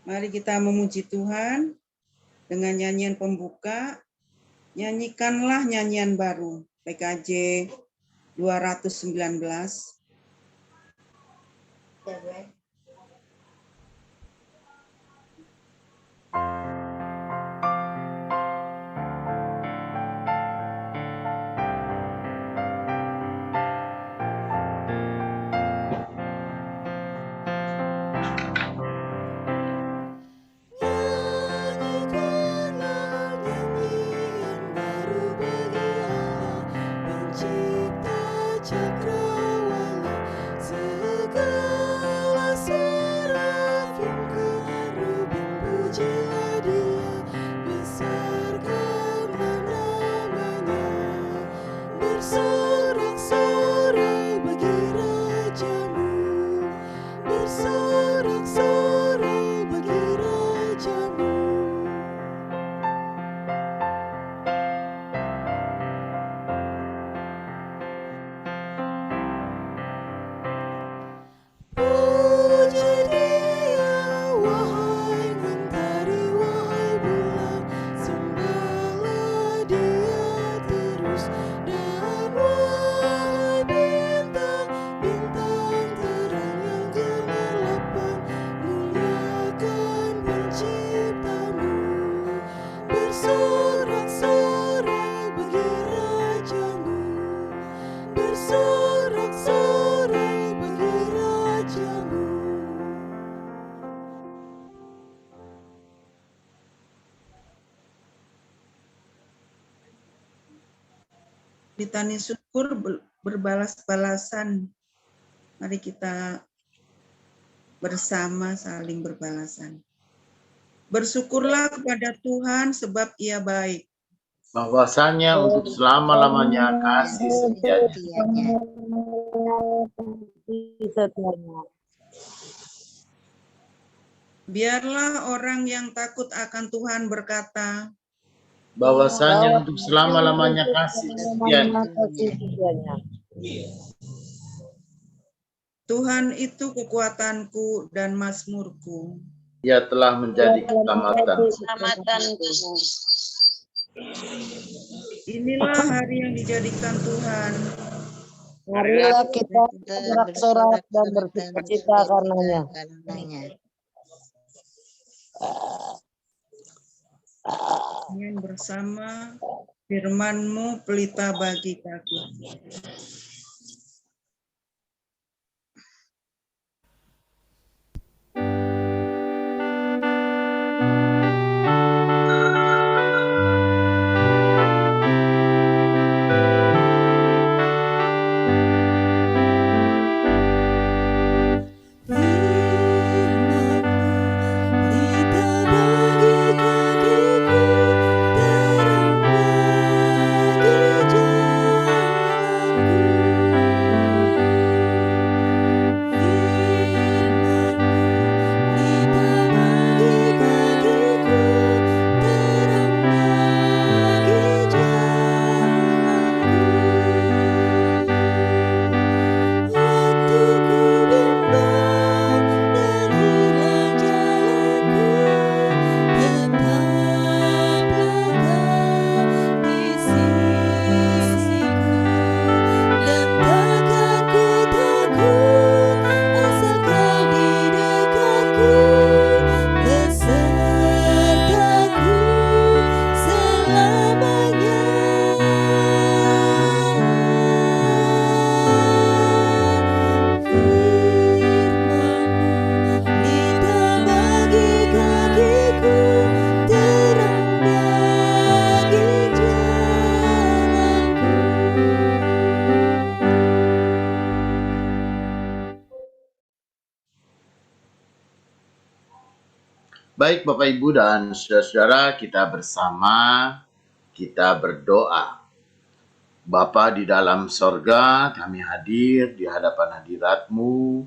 Mari kita memuji Tuhan dengan nyanyian pembuka. Nyanyikanlah nyanyian baru, PKJ 219. Litani syukur berbalas-balasan. Mari kita bersama saling berbalasan. Bersyukurlah kepada Tuhan sebab Ia baik. Bahwasanya untuk selama-lamanya kasih setianya. Biarlah orang yang takut akan Tuhan berkata, bahwasanya untuk selama-lamanya kasih setianya. Tuhan itu kekuatanku dan mazmurku. Ia telah menjadi keselamatan. Inilah hari yang dijadikan Tuhan. Marilah kita bersorak dan bersukacita karenanya. Dengan bersama firman-Mu pelita bagi kaki. Baik Bapak Ibu dan saudara-saudara, kita bersama kita berdoa. Bapa di dalam sorga, kami hadir di hadapan hadirat-Mu.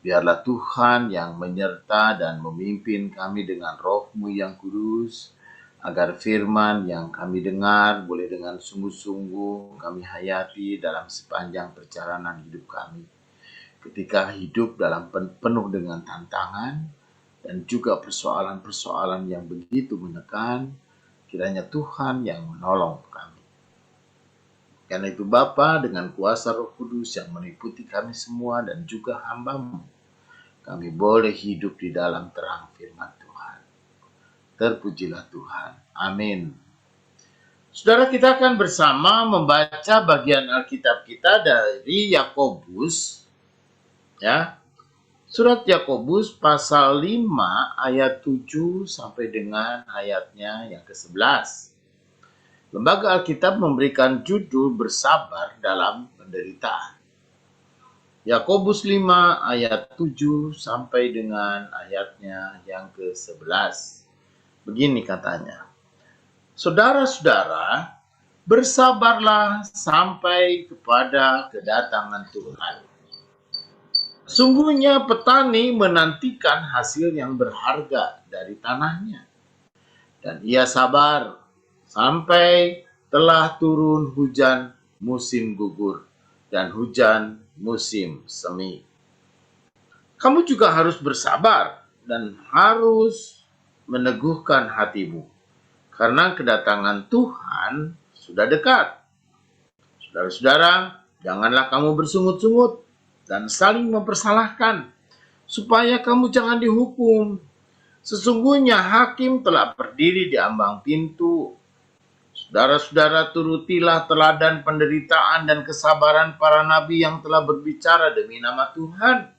Biarlah Tuhan yang menyerta dan memimpin kami dengan Roh-Mu yang kudus, agar firman yang kami dengar boleh dengan sungguh-sungguh kami hayati dalam sepanjang perjalanan hidup kami. Ketika hidup dalam penuh dengan tantangan, dan juga persoalan-persoalan yang begitu menekan, kiranya Tuhan yang menolong kami. Karena itu Bapa, dengan kuasa Roh Kudus yang meliputi kami semua dan juga hamba-Mu, kami boleh hidup di dalam terang firman Tuhan. Terpujilah Tuhan. Amin. Saudara, kita akan bersama membaca bagian Alkitab kita dari Yakobus, ya. Surat Yakobus pasal 5 ayat 7 sampai dengan ayatnya yang ke-11. Lembaga Alkitab memberikan judul bersabar dalam penderitaan. Yakobus 5 ayat 7 sampai dengan ayatnya yang ke-11. Begini katanya. Saudara-saudara, bersabarlah sampai kepada kedatangan Tuhan. Sungguhnya petani menantikan hasil yang berharga dari tanahnya. Dan ia sabar sampai telah turun hujan musim gugur dan hujan musim semi. Kamu juga harus bersabar dan harus meneguhkan hatimu, karena kedatangan Tuhan sudah dekat. Saudara-saudara, janganlah kamu bersungut-sungut dan saling mempersalahkan, supaya kamu jangan dihukum. Sesungguhnya hakim telah berdiri di ambang pintu. Saudara-saudara, turutilah teladan penderitaan dan kesabaran para nabi yang telah berbicara demi nama Tuhan.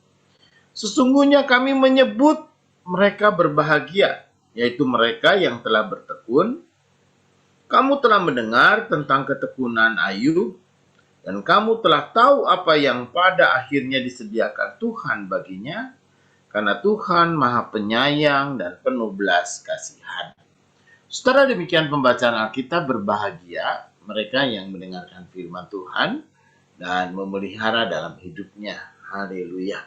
Sesungguhnya kami menyebut mereka berbahagia, yaitu mereka yang telah bertekun. Kamu telah mendengar tentang ketekunan Ayub, dan kamu telah tahu apa yang pada akhirnya disediakan Tuhan baginya, karena Tuhan Maha Penyayang dan penuh belas kasihan. Saudara, demikian pembacaan Alkitab. Berbahagia mereka yang mendengarkan firman Tuhan dan memelihara dalam hidupnya. Haleluya.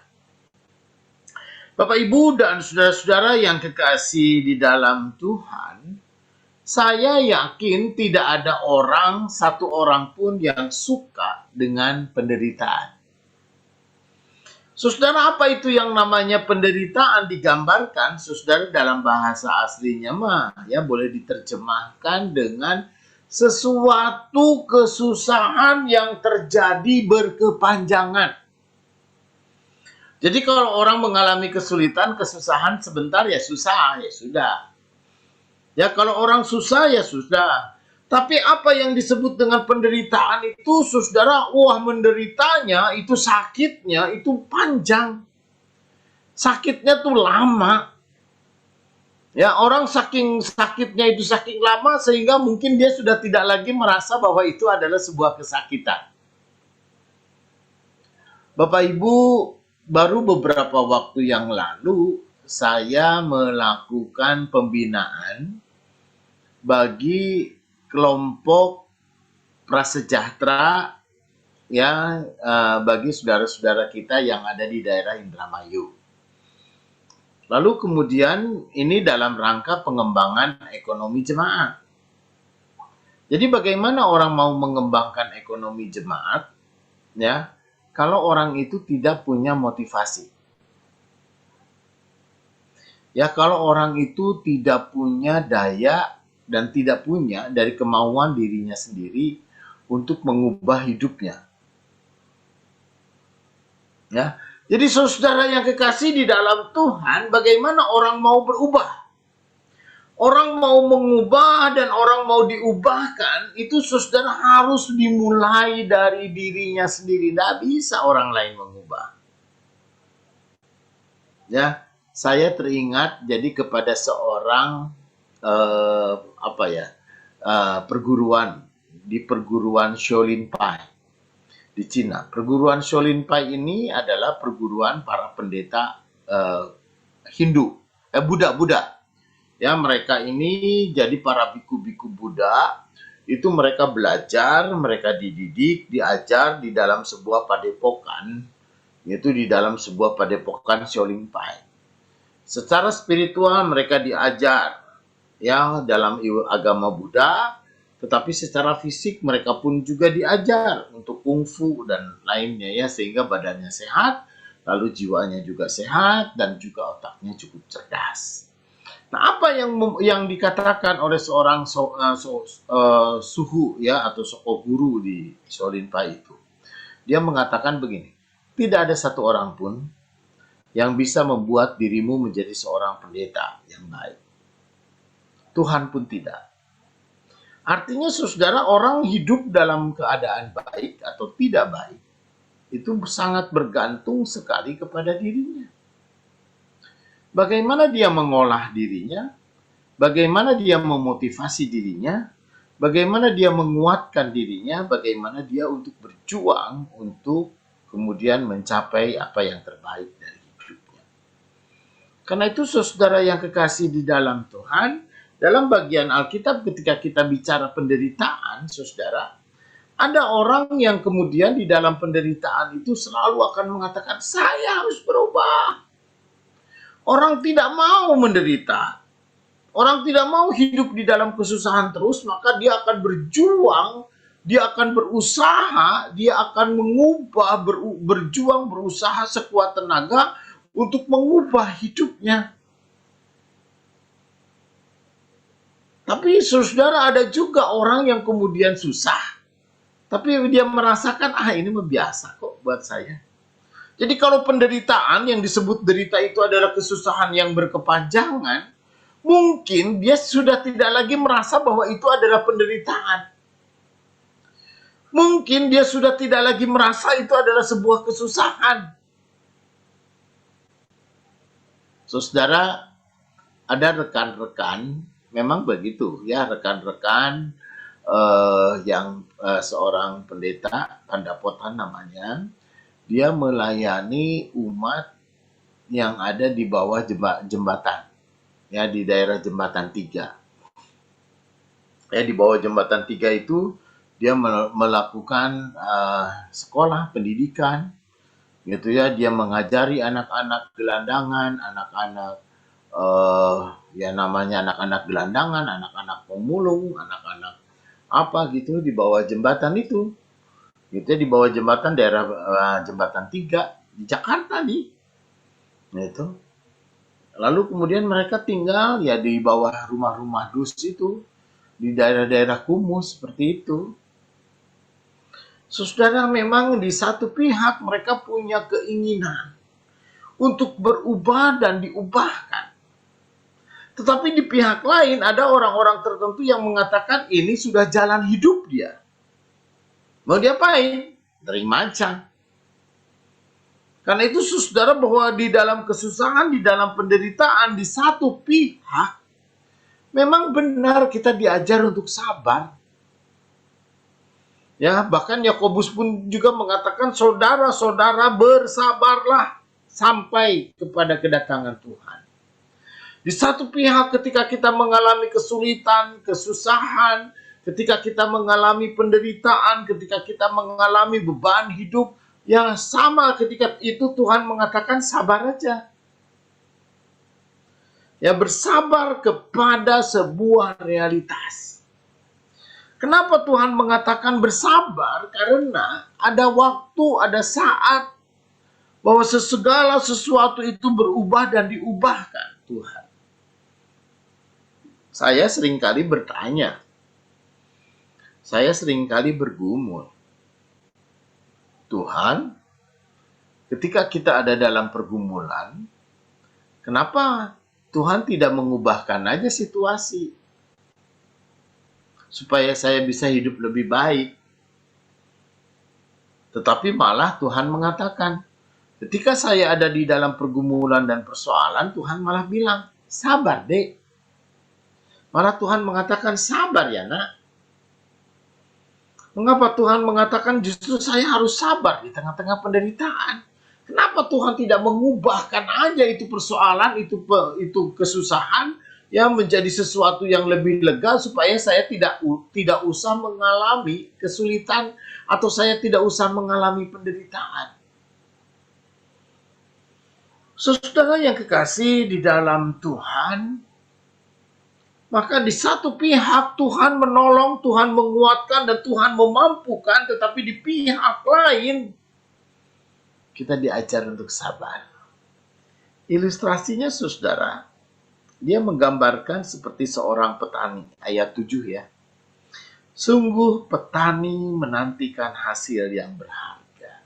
Bapak, Ibu, dan saudara-saudara yang kekasih di dalam Tuhan, saya yakin tidak ada satu orang pun yang suka dengan penderitaan. Saudara, apa itu yang namanya penderitaan digambarkan? Saudara, dalam bahasa aslinya ya boleh diterjemahkan dengan sesuatu kesusahan yang terjadi berkepanjangan. Jadi kalau orang mengalami kesulitan, kesusahan sebentar ya susah, ya sudah. Ya kalau orang susah ya sudah. Tapi apa yang disebut dengan penderitaan itu, saudara, menderitanya itu sakitnya itu panjang. Sakitnya tuh lama. Ya, orang saking sakitnya itu saking lama sehingga mungkin dia sudah tidak lagi merasa bahwa itu adalah sebuah kesakitan. Bapak Ibu, baru beberapa waktu yang lalu saya melakukan pembinaan bagi kelompok prasejahtera, ya, bagi saudara-saudara kita yang ada di daerah Indramayu. Lalu kemudian ini dalam rangka pengembangan ekonomi jemaat. Jadi bagaimana orang mau mengembangkan ekonomi jemaat, ya, kalau orang itu tidak punya motivasi? Ya, kalau orang itu tidak punya daya dan tidak punya dari kemauan dirinya sendiri untuk mengubah hidupnya. Ya, jadi saudara yang kekasih di dalam Tuhan, bagaimana orang mau berubah? Orang mau mengubah dan orang mau diubahkan, itu saudara harus dimulai dari dirinya sendiri. Tidak bisa orang lain mengubah. Ya, saya teringat jadi kepada seorang perguruan di perguruan Shaolin Pai di Cina. Perguruan Shaolin Pai ini adalah perguruan para pendeta Buddha. Ya, mereka ini jadi para biku-biku Buddha. Itu mereka belajar, mereka dididik, diajar di dalam sebuah padepokan, yaitu di dalam sebuah padepokan Shaolin Pai. Secara spiritual mereka diajar, ya, dalam agama Buddha, tetapi secara fisik mereka pun juga diajar untuk kungfu dan lainnya, ya, sehingga badannya sehat lalu jiwanya juga sehat, dan juga otaknya cukup cerdas. Nah, apa yang dikatakan oleh seorang suhu ya atau guru di Solinpa itu? Dia mengatakan begini, tidak ada satu orang pun yang bisa membuat dirimu menjadi seorang pendeta yang baik. Tuhan pun tidak. Artinya saudara, orang hidup dalam keadaan baik atau tidak baik itu sangat bergantung sekali kepada dirinya. Bagaimana dia mengolah dirinya, bagaimana dia memotivasi dirinya, bagaimana dia menguatkan dirinya, bagaimana dia untuk berjuang untuk kemudian mencapai apa yang terbaik dari hidupnya. Karena itu saudara yang kekasih di dalam Tuhan, dalam bagian Alkitab ketika kita bicara penderitaan, saudara, ada orang yang kemudian di dalam penderitaan itu selalu akan mengatakan, saya harus berubah. Orang tidak mau menderita. Orang tidak mau hidup di dalam kesusahan terus, maka dia akan berjuang, dia akan berusaha, dia akan mengubah, berjuang, berusaha sekuat tenaga untuk mengubah hidupnya. Tapi saudara, ada juga orang yang kemudian susah, tapi dia merasakan, ini biasa kok buat saya. Jadi kalau penderitaan yang disebut derita itu adalah kesusahan yang berkepanjangan, mungkin dia sudah tidak lagi merasa bahwa itu adalah penderitaan. Mungkin dia sudah tidak lagi merasa itu adalah sebuah kesusahan. Saudara, ada rekan-rekan, memang begitu ya, rekan-rekan yang seorang pendeta, Pandapotan namanya, dia melayani umat yang ada di bawah jembatan, ya di daerah Jembatan 3. Ya di bawah Jembatan 3 itu dia melakukan sekolah pendidikan, gitu ya. Dia mengajari anak-anak gelandangan, anak-anak ya namanya anak-anak gelandangan, anak-anak pemulung, anak-anak apa gitu di bawah jembatan itu. Gitu ya, di bawah jembatan daerah Jembatan 3 di Jakarta nih. Gitu. Lalu kemudian mereka tinggal ya di bawah rumah-rumah dus itu, di daerah-daerah kumuh seperti itu. Saudara, memang di satu pihak mereka punya keinginan untuk berubah dan diubahkan. Tetapi di pihak lain ada orang-orang tertentu yang mengatakan ini sudah jalan hidup dia. Mau diapain? Terima aja. Karena itu saudara, bahwa di dalam kesusahan, di dalam penderitaan, di satu pihak, memang benar kita diajar untuk sabar. Ya, bahkan Yakobus pun juga mengatakan, saudara-saudara bersabarlah sampai kepada kedatangan Tuhan. Di satu pihak ketika kita mengalami kesulitan, kesusahan, ketika kita mengalami penderitaan, ketika kita mengalami beban hidup yang sama, ketika itu Tuhan mengatakan sabar aja. Ya, bersabar kepada sebuah realitas. Kenapa Tuhan mengatakan bersabar? Karena ada waktu, ada saat bahwa segala sesuatu itu berubah dan diubahkan Tuhan. Saya seringkali bertanya, saya seringkali bergumul, Tuhan, ketika kita ada dalam pergumulan, kenapa Tuhan tidak mengubahkan aja situasi supaya saya bisa hidup lebih baik? Tetapi malah Tuhan mengatakan, ketika saya ada di dalam pergumulan dan persoalan, Tuhan malah bilang, sabar dek. Malah Tuhan mengatakan, sabar ya nak. Mengapa Tuhan mengatakan justru saya harus sabar di tengah-tengah penderitaan? Kenapa Tuhan tidak mengubahkan aja itu persoalan, itu kesusahan yang menjadi sesuatu yang lebih lega supaya saya tidak usah mengalami kesulitan atau saya tidak usah mengalami penderitaan? Saudara yang kekasih di dalam Tuhan, maka di satu pihak Tuhan menolong, Tuhan menguatkan, dan Tuhan memampukan. Tetapi di pihak lain, kita diajar untuk sabar. Ilustrasinya saudara, dia menggambarkan seperti seorang petani, ayat 7 ya. Sungguh petani menantikan hasil yang berharga.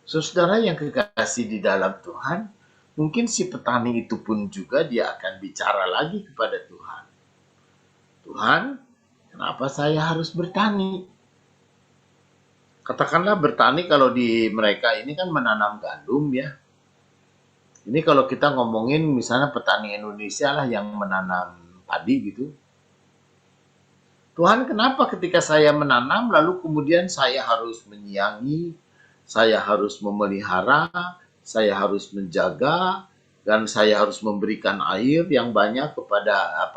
Saudara yang kekasih di dalam Tuhan, mungkin si petani itu pun juga dia akan bicara lagi kepada Tuhan. Tuhan, kenapa saya harus bertani? Katakanlah bertani kalau di mereka ini kan menanam gandum ya. Ini kalau kita ngomongin misalnya petani Indonesia lah yang menanam padi gitu. Tuhan, kenapa ketika saya menanam lalu kemudian saya harus menyiangi, saya harus memelihara, saya harus menjaga, dan saya harus memberikan air yang banyak kepada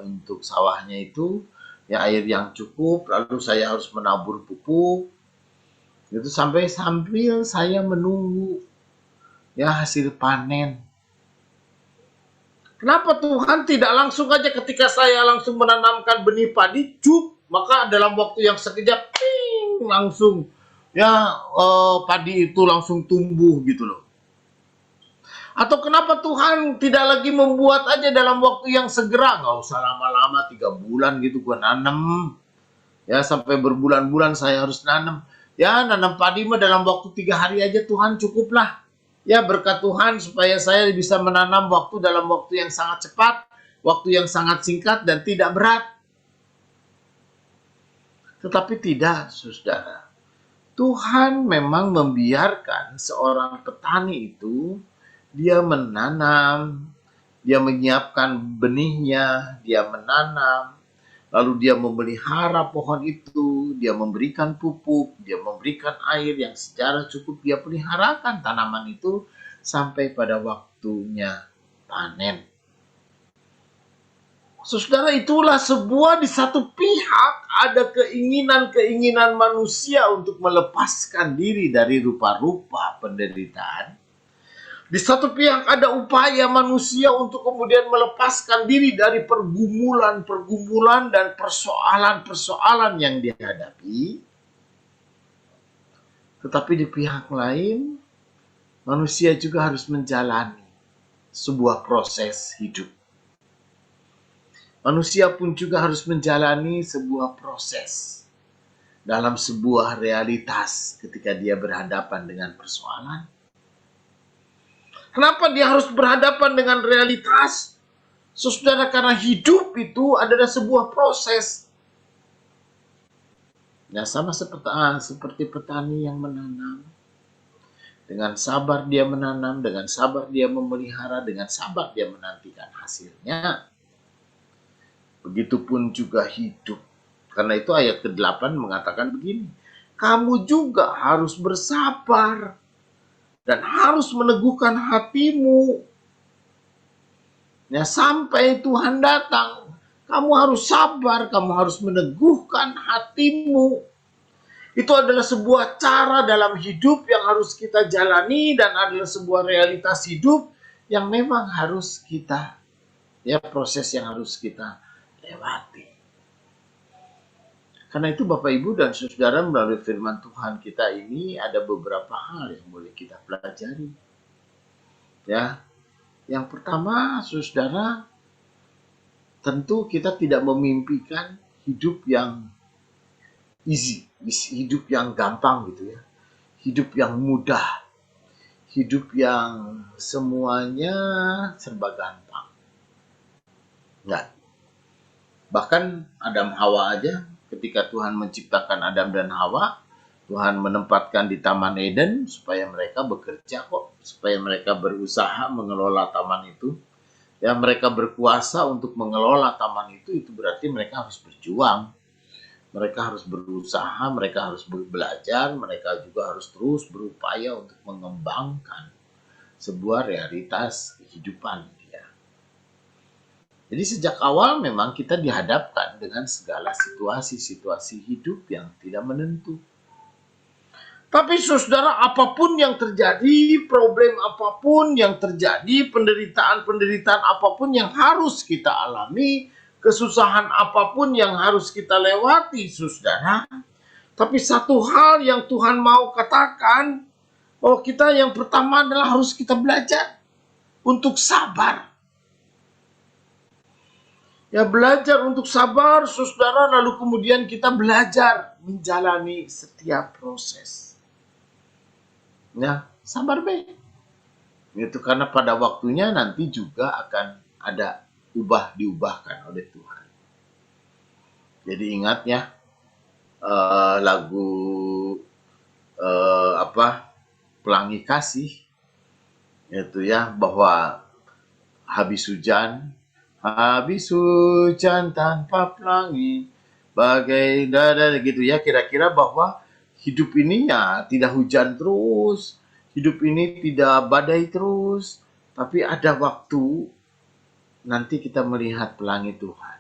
untuk sawahnya itu, ya air yang cukup, lalu saya harus menabur pupuk. Itu sambil saya menunggu ya hasil panen. Kenapa Tuhan tidak langsung aja ketika saya langsung menanamkan benih padi, maka dalam waktu yang sekejap, langsung ya padi itu langsung tumbuh gitu loh. Atau kenapa Tuhan tidak lagi membuat aja dalam waktu yang segera, nggak usah lama-lama 3 bulan gitu gua nanam. Ya sampai berbulan-bulan saya harus nanam. Ya nanam padi mah dalam waktu 3 hari aja Tuhan cukuplah. Ya berkat Tuhan supaya saya bisa menanam dalam waktu yang sangat cepat, waktu yang sangat singkat dan tidak berat. Tetapi tidak, saudara. Tuhan memang membiarkan seorang petani itu, dia menanam, dia menyiapkan benihnya, dia menanam, lalu dia memelihara pohon itu, dia memberikan pupuk, dia memberikan air yang secara cukup, dia peliharakan tanaman itu sampai pada waktunya panen. Saudara, itulah sebuah di satu pihak ada keinginan manusia untuk melepaskan diri dari rupa-rupa penderitaan. Di satu pihak ada upaya manusia untuk kemudian melepaskan diri dari pergumulan dan persoalan-persoalan yang dihadapi. Tetapi di pihak lain, manusia juga harus menjalani sebuah proses hidup. Manusia pun juga harus menjalani sebuah proses dalam sebuah realitas ketika dia berhadapan dengan persoalan. Kenapa dia harus berhadapan dengan realitas? Saudara, karena hidup itu adalah sebuah proses. Ya, sama seperti petani yang menanam. Dengan sabar dia menanam, dengan sabar dia memelihara, dengan sabar dia menantikan hasilnya. Begitupun juga hidup. Karena itu ayat ke-8 mengatakan begini. Kamu juga harus bersabar dan harus meneguhkan hatimu. Ya, sampai Tuhan datang, kamu harus sabar, kamu harus meneguhkan hatimu. Itu adalah sebuah cara dalam hidup yang harus kita jalani dan adalah sebuah realitas hidup yang memang harus kita, ya proses yang harus kita lewati. Karena itu Bapak Ibu dan Saudara, melalui firman Tuhan kita ini ada beberapa hal yang boleh kita pelajari. Ya. Yang pertama, Saudara, tentu kita tidak memimpikan hidup yang easy, hidup yang gampang gitu ya. Hidup yang mudah. Hidup yang semuanya serba gampang. Enggak. Bahkan Adam Hawa aja, ketika Tuhan menciptakan Adam dan Hawa, Tuhan menempatkan di Taman Eden supaya mereka bekerja kok, supaya mereka berusaha mengelola taman itu. Ya, mereka berkuasa untuk mengelola taman itu berarti mereka harus berjuang. Mereka harus berusaha, mereka harus belajar, mereka juga harus terus berupaya untuk mengembangkan sebuah realitas kehidupan. Jadi sejak awal memang kita dihadapkan dengan segala situasi-situasi hidup yang tidak menentu. Tapi saudara, apapun yang terjadi, problem apapun yang terjadi, penderitaan-penderitaan apapun yang harus kita alami, kesusahan apapun yang harus kita lewati, saudara, Tapi satu hal yang Tuhan mau katakan, bahwa kita yang pertama adalah harus kita belajar untuk sabar. Ya, belajar untuk sabar, saudara, lalu kemudian kita belajar menjalani setiap proses. Ya, sabar be. Itu karena pada waktunya nanti juga akan ada diubahkan oleh Tuhan. Jadi ingat ya, lagu Pelangi Kasih itu ya, bahwa habis hujan tanpa pelangi bagai dada gitu ya, kira-kira bahwa hidup ini ya tidak hujan terus, hidup ini tidak badai terus, tapi ada waktu nanti kita melihat pelangi Tuhan.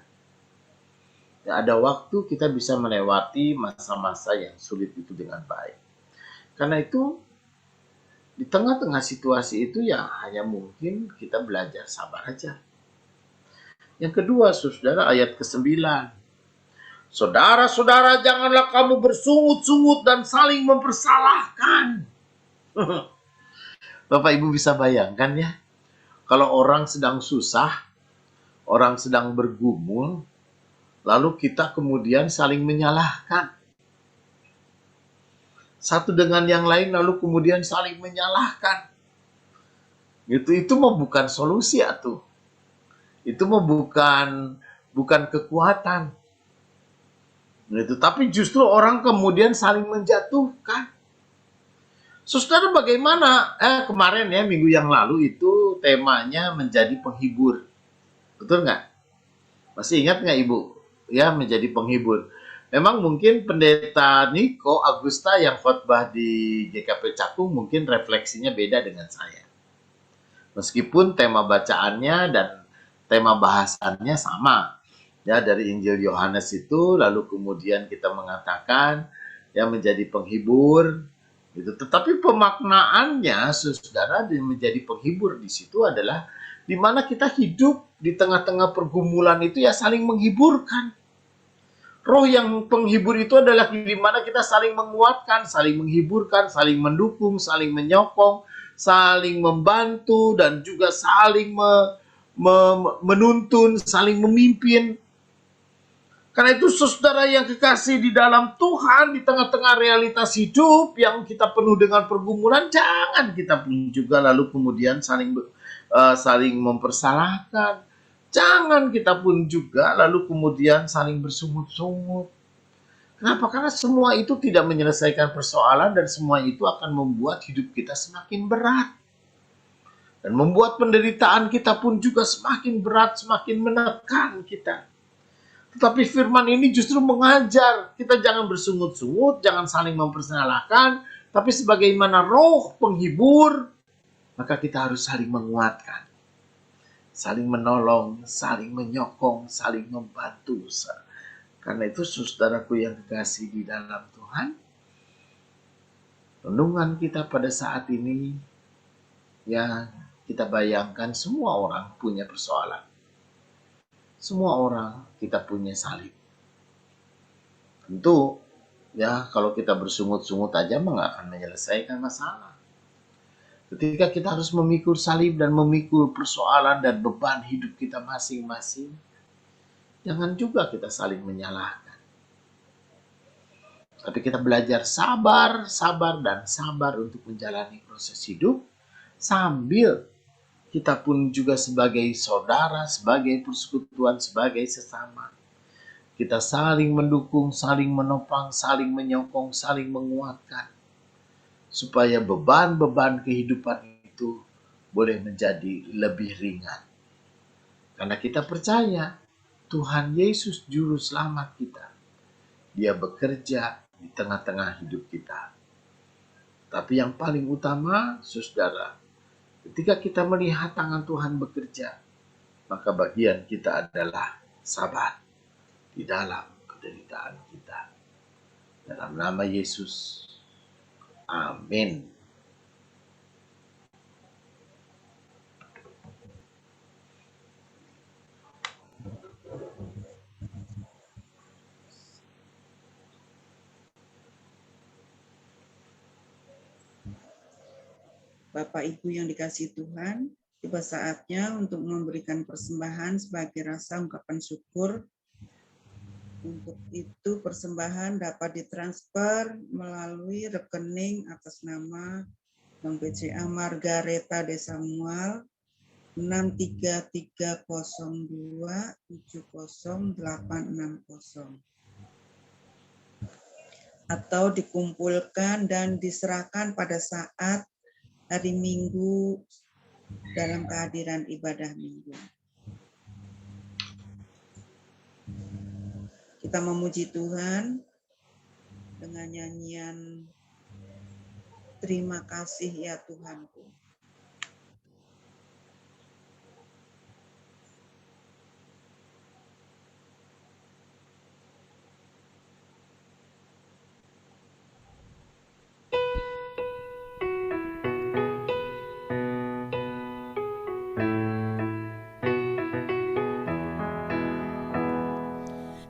Ya, ada waktu kita bisa melewati masa-masa yang sulit itu dengan baik. Karena itu di tengah-tengah situasi itu ya hanya mungkin kita belajar sabar aja. Yang kedua, saudara, ayat ke-9. Saudara-saudara, janganlah kamu bersungut-sungut dan saling mempersalahkan. Bapak Ibu bisa bayangkan ya, kalau orang sedang susah, orang sedang bergumul, lalu kita kemudian saling menyalahkan. Satu dengan yang lain lalu kemudian saling menyalahkan. Itu mah bukan solusi atuh. Itu mah bukan kekuatan. Gitu. Tapi justru orang kemudian saling menjatuhkan. Saudara, bagaimana? Kemarin ya, minggu yang lalu itu temanya menjadi penghibur. Betul nggak? Masih ingat nggak Ibu? Ya, menjadi penghibur. Memang mungkin Pendeta Niko Agusta yang khotbah di GKP Cakung mungkin refleksinya beda dengan saya. Meskipun tema bacaannya dan tema bahasannya sama. Ya, dari Injil Yohanes itu, lalu kemudian kita mengatakan yang menjadi penghibur gitu. Tetapi pemaknaannya, saudara, menjadi penghibur di situ adalah di mana kita hidup di tengah-tengah pergumulan itu ya saling menghiburkan. Roh yang penghibur itu adalah di mana kita saling menguatkan, saling menghiburkan, saling mendukung, saling menyokong, saling membantu, dan juga saling menuntun, saling memimpin. Karena itu saudara yang kekasih di dalam Tuhan, di tengah-tengah realitas hidup yang kita penuh dengan pergumulan, jangan kita pun juga lalu kemudian saling mempersalahkan. Jangan kita pun juga lalu kemudian saling bersungut-sungut. Kenapa? Karena semua itu tidak menyelesaikan persoalan dan semua itu akan membuat hidup kita semakin berat. Dan membuat penderitaan kita pun juga semakin berat, semakin menekan kita. Tetapi firman ini justru mengajar kita jangan bersungut-sungut, jangan saling mempersalahkan, tapi sebagaimana roh penghibur, maka kita harus saling menguatkan, saling menolong, saling menyokong, saling membantu. Karena itu saudaraku yang kekasih di dalam Tuhan, renungan kita pada saat ini, ya kita bayangkan semua orang punya persoalan. Semua orang kita punya salib. Tentu ya kalau kita bersungut-sungut aja nggak akan menyelesaikan masalah. Ketika kita harus memikul salib dan memikul persoalan dan beban hidup kita masing-masing, jangan juga kita saling menyalahkan. Tapi kita belajar sabar untuk menjalani proses hidup sambil kita pun juga sebagai saudara, sebagai persekutuan, sebagai sesama. Kita saling mendukung, saling menopang, saling menyokong, saling menguatkan. Supaya beban-beban kehidupan itu boleh menjadi lebih ringan. Karena kita percaya Tuhan Yesus Juru Selamat kita. Dia bekerja di tengah-tengah hidup kita. Tapi yang paling utama, saudara, ketika kita melihat tangan Tuhan bekerja, maka bagian kita adalah sabar di dalam penderitaan kita. Dalam nama Yesus, amin. Bapak Ibu yang dikasihi Tuhan, tiba saatnya untuk memberikan persembahan sebagai rasa ungkapan syukur. Untuk itu persembahan dapat ditransfer melalui rekening atas nama Bank BCA Margareta de Samuel 63302700860 atau dikumpulkan dan diserahkan pada saat hari Minggu dalam kehadiran ibadah Minggu. Kita memuji Tuhan dengan nyanyian Terima Kasih Ya Tuhanku.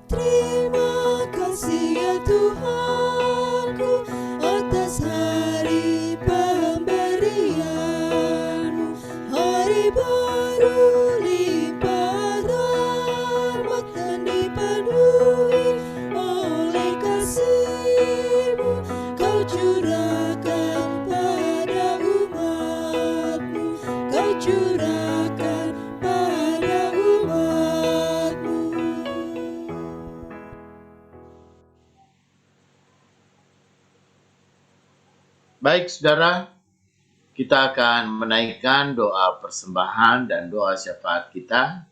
Terima kasih ya Tuhanku atas hari pemberian-Mu, hari baru limpah rahmat dan dipenuhi oleh kasih-Mu. Kau curahkan pada umat-Mu, Kau curahkan pada umat-Mu. Baik, saudara, kita akan menaikkan doa persembahan dan doa syafaat kita.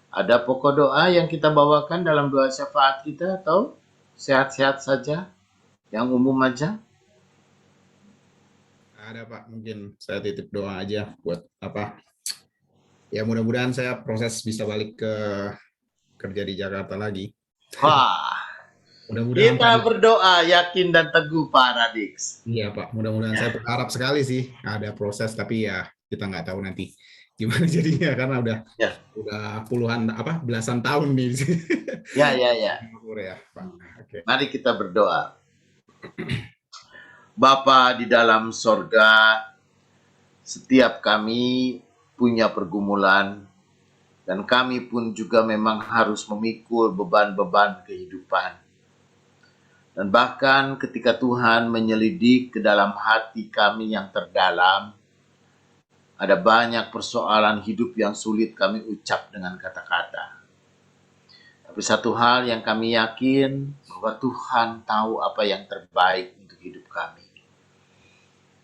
Ada pokok doa yang kita bawakan dalam doa syafaat kita atau sehat-sehat saja, yang umum aja? Ada Pak, mungkin saya titip doa aja buat apa? Ya mudah-mudahan saya proses bisa balik ke kerja di Jakarta lagi. Wah, Mudah-mudahan kita Pak. berdoa yakin dan teguh Pak Radix. Iya Pak, mudah-mudahan saya berharap sekali sih ada proses, tapi ya kita nggak tahu nanti gimana jadinya karena udah puluhan belasan tahun nih. Ya. Ya, Pak. Oke. Mari kita berdoa. Bapa di dalam sorga, setiap kami punya pergumulan dan kami pun juga memang harus memikul beban-beban kehidupan. Dan bahkan ketika Tuhan menyelidik ke dalam hati kami yang terdalam, ada banyak persoalan hidup yang sulit kami ucap dengan kata-kata. Tapi satu hal yang kami yakin, bahwa Tuhan tahu apa yang terbaik untuk hidup kami.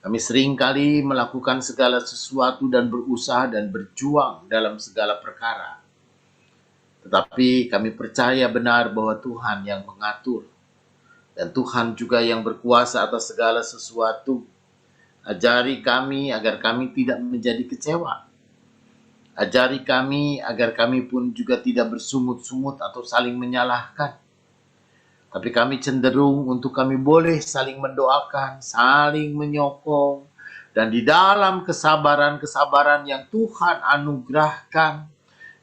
Kami seringkali melakukan segala sesuatu dan berusaha dan berjuang dalam segala perkara. Tetapi kami percaya benar bahwa Tuhan yang mengatur. Dan Tuhan juga yang berkuasa atas segala sesuatu. Ajari kami agar kami tidak menjadi kecewa. Ajari kami agar kami pun juga tidak bersungut-sungut atau saling menyalahkan. Tapi kami cenderung untuk kami boleh saling mendoakan, saling menyokong. Dan di dalam kesabaran-kesabaran yang Tuhan anugerahkan,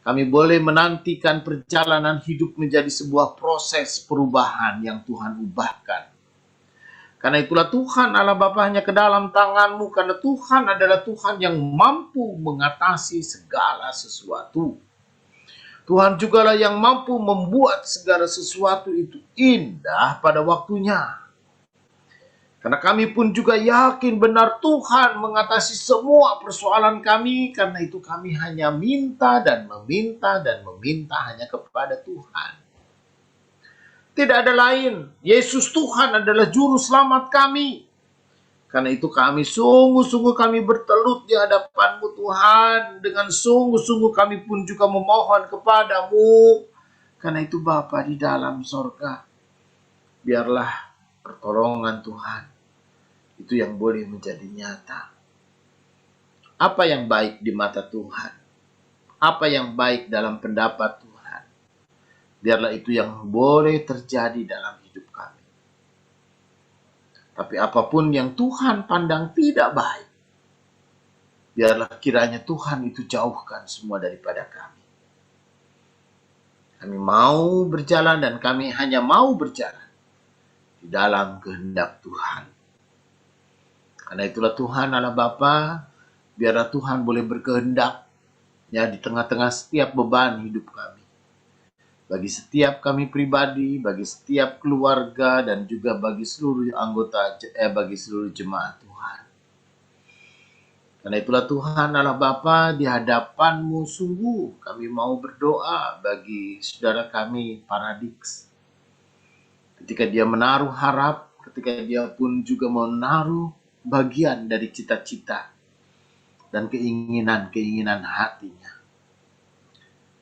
kami boleh menantikan perjalanan hidup menjadi sebuah proses perubahan yang Tuhan ubahkan. Karena itulah Tuhan Allah Bapa hanya ke dalam tangan-Mu, karena Tuhan adalah Tuhan yang mampu mengatasi segala sesuatu. Tuhan jugalah yang mampu membuat segala sesuatu itu indah pada waktunya. Karena kami pun juga yakin benar Tuhan mengatasi semua persoalan kami. Karena itu kami hanya minta dan meminta hanya kepada Tuhan. Tidak ada lain. Yesus Tuhan adalah juru selamat kami. Karena itu kami sungguh-sungguh kami bertelut di hadapan-Mu Tuhan. Dengan sungguh-sungguh kami pun juga memohon kepada-Mu. Karena itu Bapa di dalam sorga, biarlah pertolongan Tuhan itu yang boleh menjadi nyata. Apa yang baik di mata Tuhan, apa yang baik dalam pendapat Tuhan, biarlah itu yang boleh terjadi dalam hidup kami. Tapi apapun yang Tuhan pandang tidak baik, biarlah kiranya Tuhan itu jauhkan semua daripada kami. Kami mau berjalan dan kami hanya mau berjalan di dalam kehendak Tuhan. Karena itulah Tuhan Allah Bapa, biarlah Tuhan boleh berkehendak ya di tengah-tengah setiap beban hidup kami. Bagi setiap kami pribadi, bagi setiap keluarga, dan juga bagi seluruh anggota, bagi seluruh jemaat Tuhan. Karena itulah Tuhan Allah Bapa, di hadapan-Mu sungguh kami mau berdoa bagi saudara kami Paradix. Ketika dia menaruh harap, ketika dia pun juga menaruh bagian dari cita-cita dan keinginan-keinginan hatinya.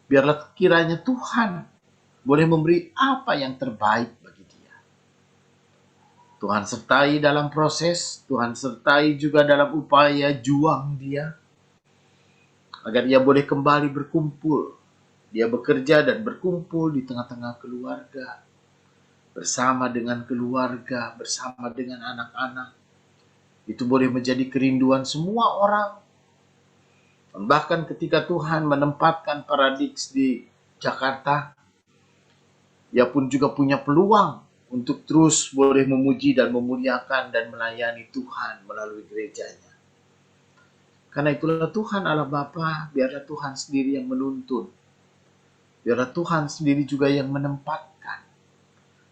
Biarlah kiranya Tuhan boleh memberi apa yang terbaik bagi dia. Tuhan sertai dalam proses, Tuhan sertai juga dalam upaya juang dia, agar dia boleh kembali berkumpul. Dia bekerja dan berkumpul di tengah-tengah keluarga, bersama dengan keluarga, bersama dengan anak-anak. Itu boleh menjadi kerinduan semua orang. Bahkan ketika Tuhan menempatkan Paradix di Jakarta, dia pun juga punya peluang untuk terus boleh memuji dan memuliakan dan melayani Tuhan melalui gerejanya. Karena itulah Tuhan Allah Bapa, biarlah Tuhan sendiri yang menuntun. Biarlah Tuhan sendiri juga yang menempatkan.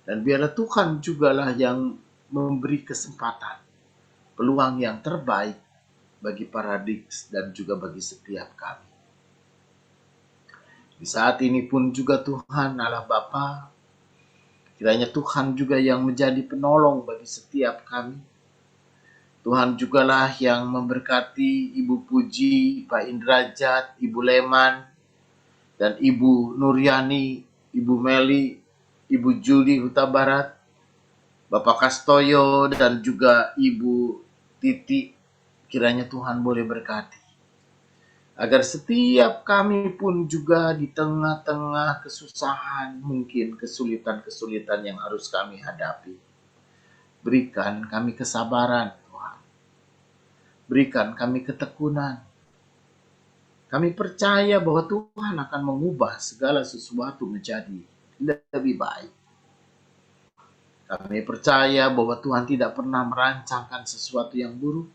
Dan biarlah Tuhan jugalah yang memberi kesempatan, peluang yang terbaik bagi Paradix dan juga bagi setiap kami. Di saat ini pun juga Tuhan Allah Bapa, kiranya Tuhan juga yang menjadi penolong bagi setiap kami. Tuhan jugalah yang memberkati Ibu Puji, Pak Indrajat, Ibu Leman, dan Ibu Nuryani, Ibu Meli, Ibu Juli Huta Barat, Bapak Kastoyo, dan juga Ibu Titi. Kiranya Tuhan boleh berkati. Agar setiap kami pun juga di tengah-tengah kesusahan, mungkin kesulitan-kesulitan yang harus kami hadapi. Berikan kami kesabaran, Tuhan. Berikan kami ketekunan. Kami percaya bahwa Tuhan akan mengubah segala sesuatu menjadi lebih baik. Kami percaya bahwa Tuhan tidak pernah merancangkan sesuatu yang buruk.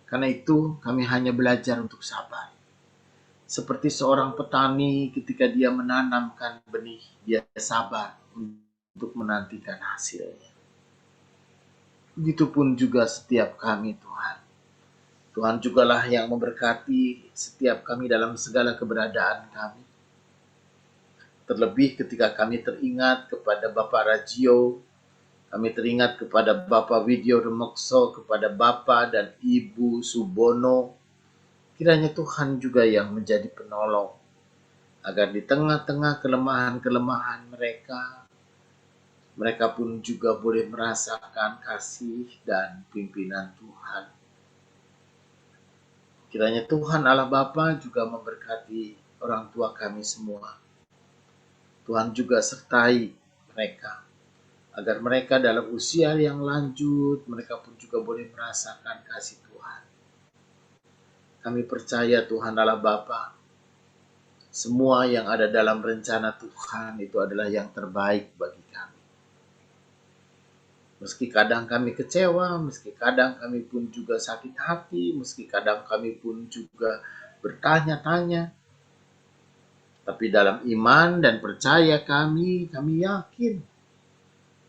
Karena itu kami hanya belajar untuk sabar. Seperti seorang petani ketika dia menanamkan benih, dia sabar untuk menantikan hasilnya. Begitupun juga setiap kami Tuhan. Tuhan jugalah yang memberkati setiap kami dalam segala keberadaan kami. Terlebih ketika kami teringat kepada Bapak Rajio, kami teringat kepada Bapak Widyo Remokso, kepada Bapak dan Ibu Subono. Kiranya Tuhan juga yang menjadi penolong, agar di tengah-tengah kelemahan-kelemahan mereka, mereka pun juga boleh merasakan kasih dan pimpinan Tuhan. Kiranya Tuhan Allah Bapa juga memberkati orang tua kami semua. Tuhan juga sertai mereka, agar mereka dalam usia yang lanjut, mereka pun juga boleh merasakan kasih Tuhan. Kami percaya Tuhan Allah Bapa, semua yang ada dalam rencana Tuhan itu adalah yang terbaik bagi kami. Meski kadang kami kecewa, meski kadang kami pun juga sakit hati, meski kadang kami pun juga bertanya-tanya, tapi dalam iman dan percaya kami yakin,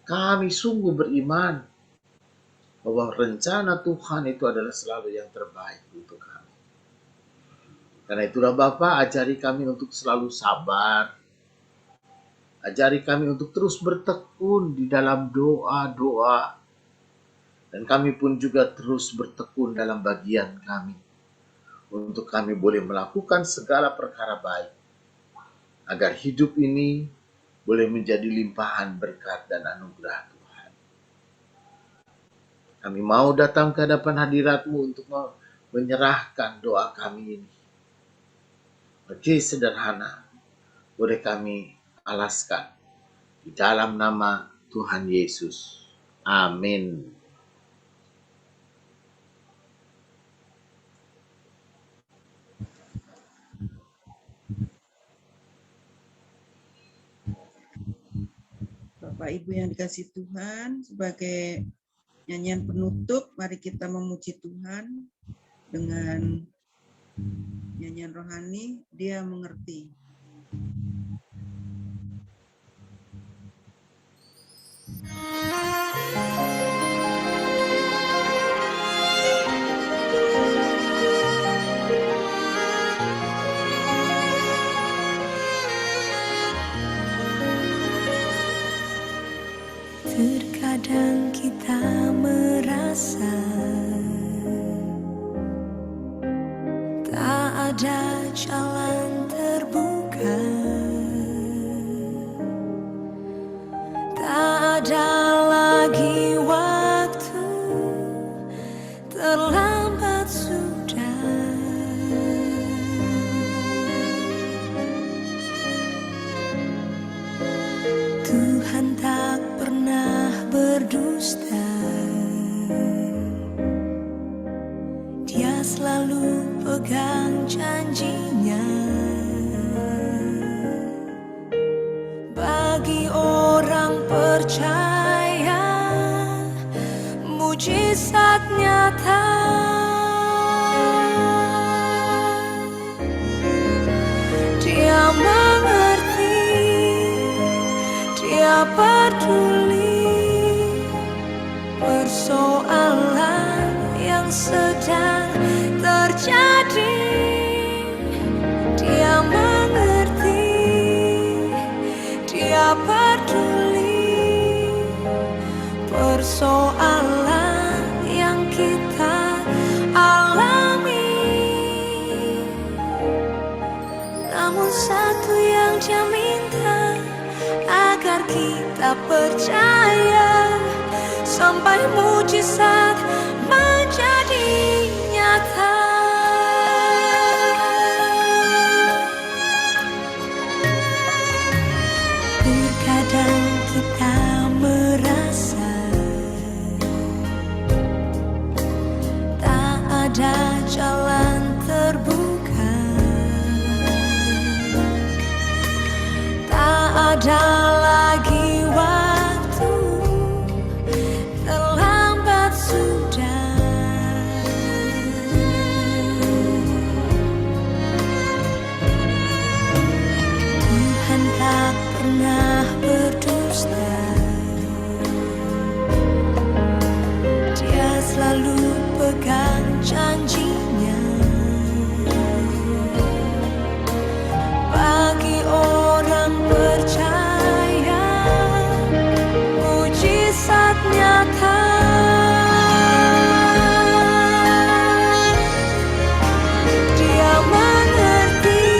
kami sungguh beriman bahwa rencana Tuhan itu adalah selalu yang terbaik untuk kami. Karena itulah Bapa, ajari kami untuk selalu sabar. Ajari kami untuk terus bertekun di dalam doa-doa. Dan kami pun juga terus bertekun dalam bagian kami. Untuk kami boleh melakukan segala perkara baik. Agar hidup ini boleh menjadi limpahan berkat dan anugerah Tuhan. Kami mau datang ke hadapan hadirat-Mu untuk menyerahkan doa kami ini. Meski sederhana, boleh kami alaskan di dalam nama Tuhan Yesus. Amin. Bapak Ibu yang dikasihi Tuhan, sebagai nyanyian penutup, mari kita memuji Tuhan. dengan nyanyian rohani, dia mengerti. Terkadang kita merasa tak ada jalan terbuka, tak ada lagi waktu, terlambat sudah. Tuhan tak pernah berdusta, Dia selalu pegang janjinya. Bagi orang percaya, mujizat nyata. Dia mengerti, Dia peduli persoalan yang sedang terjadi. Dia mengerti, Dia peduli persoalan yang kita alami. Namun satu yang Dia minta, agar kita percaya sampai mujizat menjadi nyata. Terkadang kita merasa tak ada jalan terbuka, tak ada lagi waktu, terlambat sudah. Tuhan tak pernah berdusta, Dia selalu pegang janjinya. Bagi orang percaya, mujizat nyata. Dia mengerti,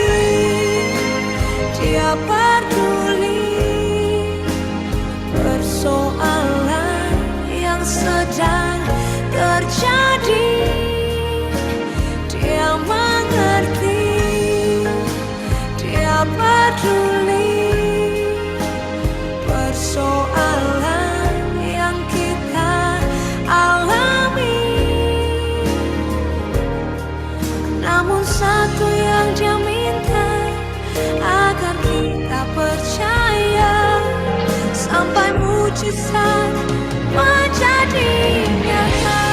Dia peduli persoalan yang sedang terjadi. Dia mengerti, Dia peduli persoalan yang kita alami. Namun satu yang Dia minta, agar kita percaya sampai mujizat menjadi nyata.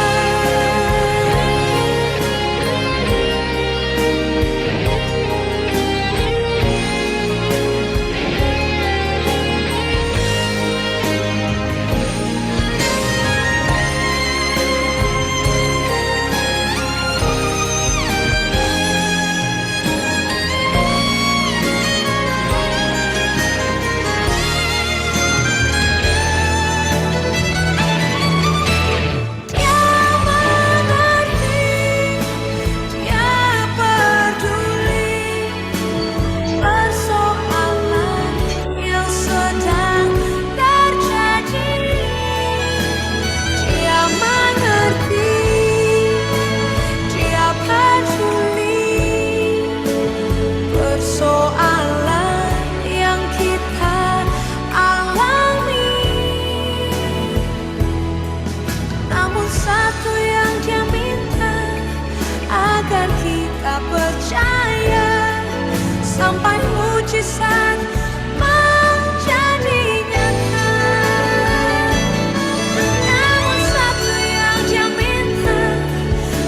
Namun satu yang Dia minta,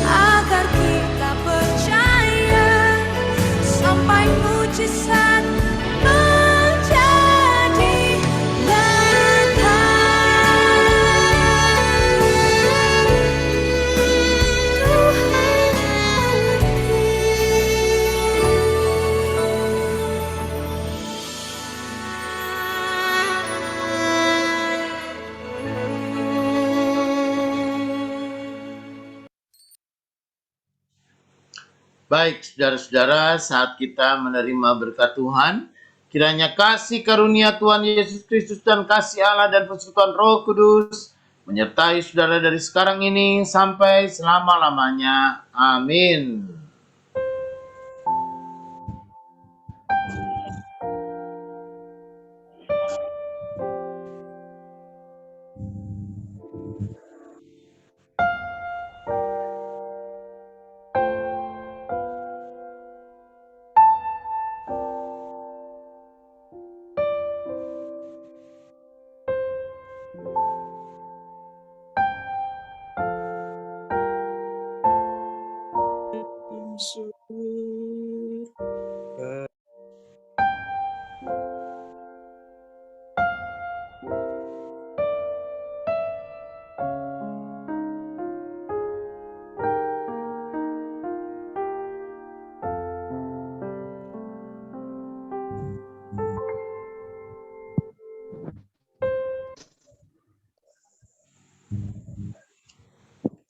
agar kita Baik, saudara-saudara, saat kita menerima berkat Tuhan, kiranya kasih karunia Tuhan Yesus Kristus dan kasih Allah dan persekutuan Roh Kudus menyertai saudara dari sekarang ini sampai selama-lamanya. Amin.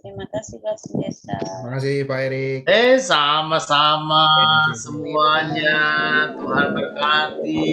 Terima kasih Pak Sugesta. Terima kasih Pak Erik. Sama-sama semuanya. Tuhan berkati.